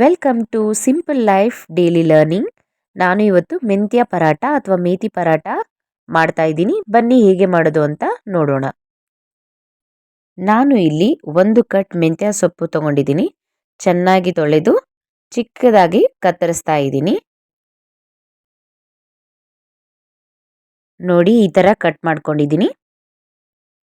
Welcome to simple life daily learning. ನಾನು ಇವತ್ತು ಮೆಂತ್ಯ ಪರಾಟ ಅಥವಾ ಮೇಥಿ ಪರಾಟ ಮಾಡ್ತಾ ಇದ್ದೀನಿ. ಬನ್ನಿ ಹೇಗೆ ಮಾಡೋದು ಅಂತ ನೋಡೋಣ. ನಾನು ಇಲ್ಲಿ 1 ಕಟ್ ಮೆಂತ್ಯ ಸೊಪ್ಪು ತಗೊಂಡಿದ್ದೀನಿ. ಚೆನ್ನಾಗಿ ತೊಳೆದು ಚಿಕ್ಕದಾಗಿ ಕತ್ತರಿಸ್ತಾ ಇದ್ದೀನಿ. ನೋಡಿ, ಈ ಥರ ಕಟ್ ಮಾಡ್ಕೊಂಡಿದ್ದೀನಿ.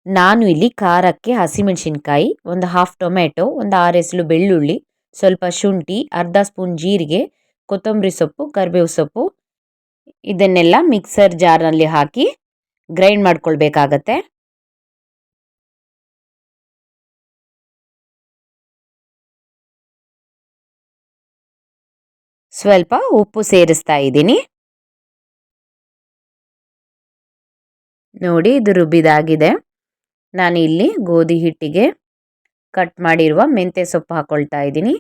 ನಾನು ಇಲ್ಲಿ ಖಾರಕ್ಕೆ ಹಸಿಮೆಣಸಿನ್ಕಾಯಿ, ಒಂದು ಹಾಫ್ ಟೊಮೆಟೊ, ಒಂದು 6 ಎಸಳು ಬೆಳ್ಳುಳ್ಳಿ, ಸ್ವಲ್ಪ ಶುಂಠಿ, ಅರ್ಧ ಸ್ಪೂನ್ ಜೀರಿಗೆ, ಕೊತ್ತಂಬರಿ ಸೊಪ್ಪು, ಕರಿಬೇವು ಸೊಪ್ಪು ಇದನ್ನೆಲ್ಲ ಮಿಕ್ಸರ್ ಜಾರ್ನಲ್ಲಿ ಹಾಕಿ ಗ್ರೈಂಡ್ ಮಾಡ್ಕೊಳ್ಬೇಕಾಗತ್ತೆ. ಸ್ವಲ್ಪ ಉಪ್ಪು ಸೇರಿಸ್ತಾ ಇದ್ದೀನಿ. ನೋಡಿ, ಇದು ರುಬ್ಬಿದಾಗಿದೆ. ನಾನು ಇಲ್ಲಿ ಗೋಧಿ ಹಿಟ್ಟಿಗೆ ಕಟ್ ಮಾಡಿರುವ ಮೆಂತ್ಯ ಸೊಪ್ಪು ಹಾಕೊಳ್ತಾ ಇದ್ದೀನಿ.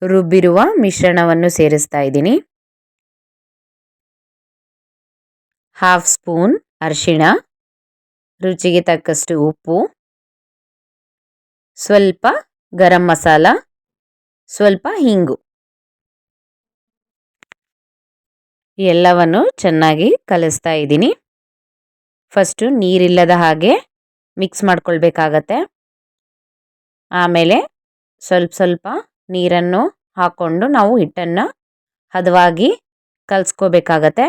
ರುಬ್ಬಿರುವ ಮಿಶ್ರಣವನ್ನು ಸೇರಿಸ್ತಾ ಇದ್ದೀನಿ. ಹಾಫ್ ಸ್ಪೂನ್ ಅರಿಶಿಣ, ರುಚಿಗೆ ತಕ್ಕಷ್ಟು ಉಪ್ಪು, ಸ್ವಲ್ಪ ಗರಂ ಮಸಾಲ, ಸ್ವಲ್ಪ ಹಿಂಗು, ಎಲ್ಲವನ್ನು ಚೆನ್ನಾಗಿ ಕಲಿಸ್ತಾ ಇದ್ದೀನಿ. ಫಸ್ಟು ನೀರಿಲ್ಲದ ಹಾಗೆ ಮಿಕ್ಸ್ ಮಾಡ್ಕೊಳ್ಬೇಕಾಗತ್ತೆ. ಆಮೇಲೆ ಸ್ವಲ್ಪ ಸ್ವಲ್ಪ ನೀರನ್ನು ಹಾಕ್ಕೊಂಡು ನಾವು ಹಿಟ್ಟನ್ನು ಹದವಾಗಿ ಕಲಿಸ್ಕೋಬೇಕಾಗತ್ತೆ.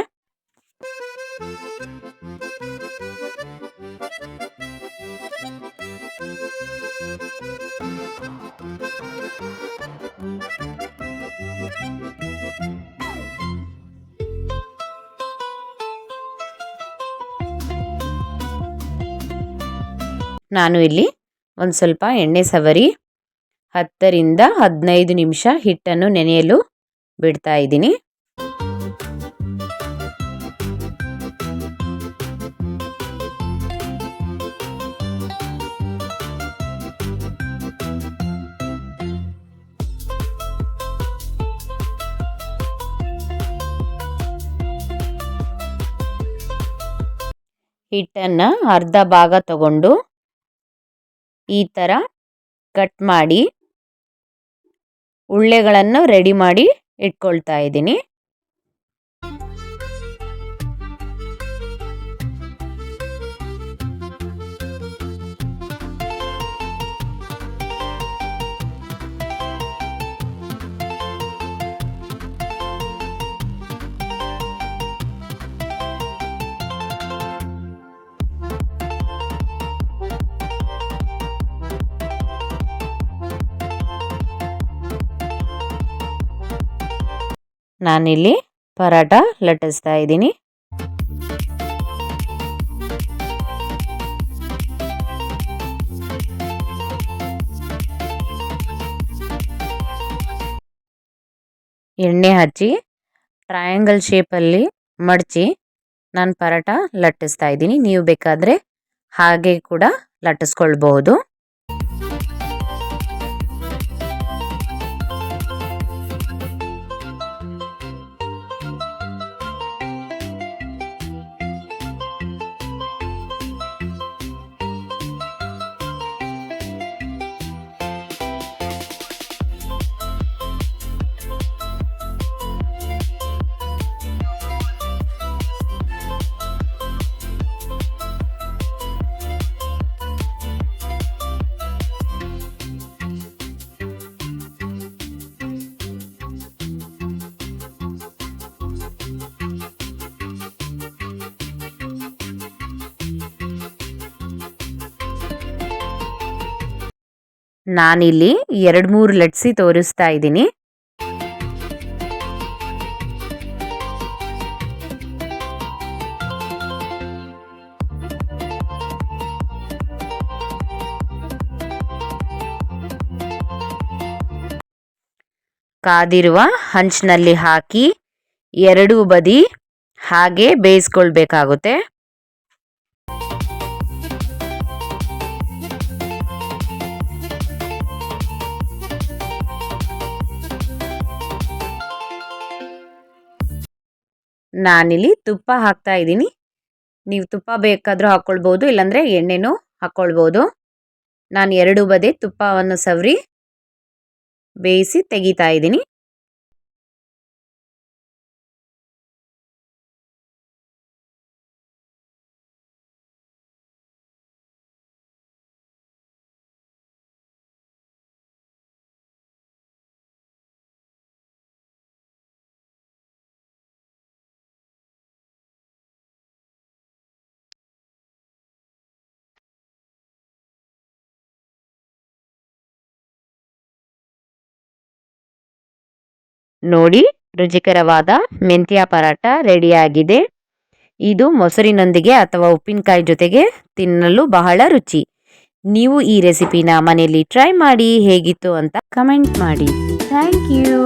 ನಾನು ಇಲ್ಲಿ ಒಂದು ಸ್ವಲ್ಪ ಎಣ್ಣೆ ಸವರಿ 10 ರಿಂದ 15 ನಿಮಿಷ ಹಿಟ್ಟನ್ನು ನೆನೆಯಲು ಬಿಡ್ತಾ ಇದ್ದೀನಿ. ಹಿಟ್ಟನ್ನು ಅರ್ಧ ಭಾಗ ತಗೊಂಡು ಈ ಥರ ಕಟ್ ಮಾಡಿ ಉಳ್ಳೆಗಳನ್ನು ರೆಡಿ ಮಾಡಿ ಇಟ್ಕೊಳ್ತಾ ಇದ್ದೀನಿ. ನಾನಿಲ್ಲಿ ಪರಾಟ ಲಟ್ಟಿಸ್ತಾ ಇದ್ದೀನಿ. ಎಣ್ಣೆ ಹಚ್ಚಿ ಟ್ರಯಾಂಗಲ್ ಶೇಪಲ್ಲಿ ಮಡಚಿ ನಾನು ಪರಾಟ ಲಟ್ಟಿಸ್ತಾ ಇದ್ದೀನಿ. ನೀವು ಬೇಕಾದರೆ ಹಾಗೆ ಕೂಡ ಲಟ್ಟಿಸ್ಕೊಳ್ಬಹುದು. ನಾನಿಲ್ಲಿ 2-3 ಲಟ್ಸಿ ತೋರಿಸ್ತಾ ಇದ್ದೀನಿ. ಕಾದಿರುವ ಹಂಚಿನಲ್ಲಿ ಹಾಕಿ ಎರಡೂ ಬದಿ ಹಾಗೆ ಬೇಯಿಸ್ಕೊಳ್ಬೇಕಾಗುತ್ತೆ. ನಾನಿಲ್ಲಿ ತುಪ್ಪ ಹಾಕ್ತಾ ಇದ್ದೀನಿ. ನೀವು ತುಪ್ಪ ಬೇಕಾದರೂ ಹಾಕ್ಕೊಳ್ಬೋದು, ಇಲ್ಲಾಂದರೆ ಎಣ್ಣೆನೂ ಹಾಕ್ಕೊಳ್ಬೋದು. ನಾನು 2 ಬದಿ ತುಪ್ಪವನ್ನು ಸವರಿ ಬೇಯಿಸಿ ತೆಗಿತಾ ಇದ್ದೀನಿ. ನೋಡಿ, ರುಚಿಕರವಾದ ಮೆಂತ್ಯ ಪರಾಟ ರೆಡಿಯಾಗಿದೆ. ಇದು ಮೊಸರಿನೊಂದಿಗೆ ಅಥವಾ ಉಪ್ಪಿನಕಾಯಿ ಜೊತೆಗೆ ತಿನ್ನಲು ಬಹಳ ರುಚಿ. ನೀವು ಈ ರೆಸಿಪಿನ ಮನೆಯಲ್ಲಿ ಟ್ರೈ ಮಾಡಿ ಹೇಗಿತ್ತು ಅಂತ ಕಮೆಂಟ್ ಮಾಡಿ. Thank you.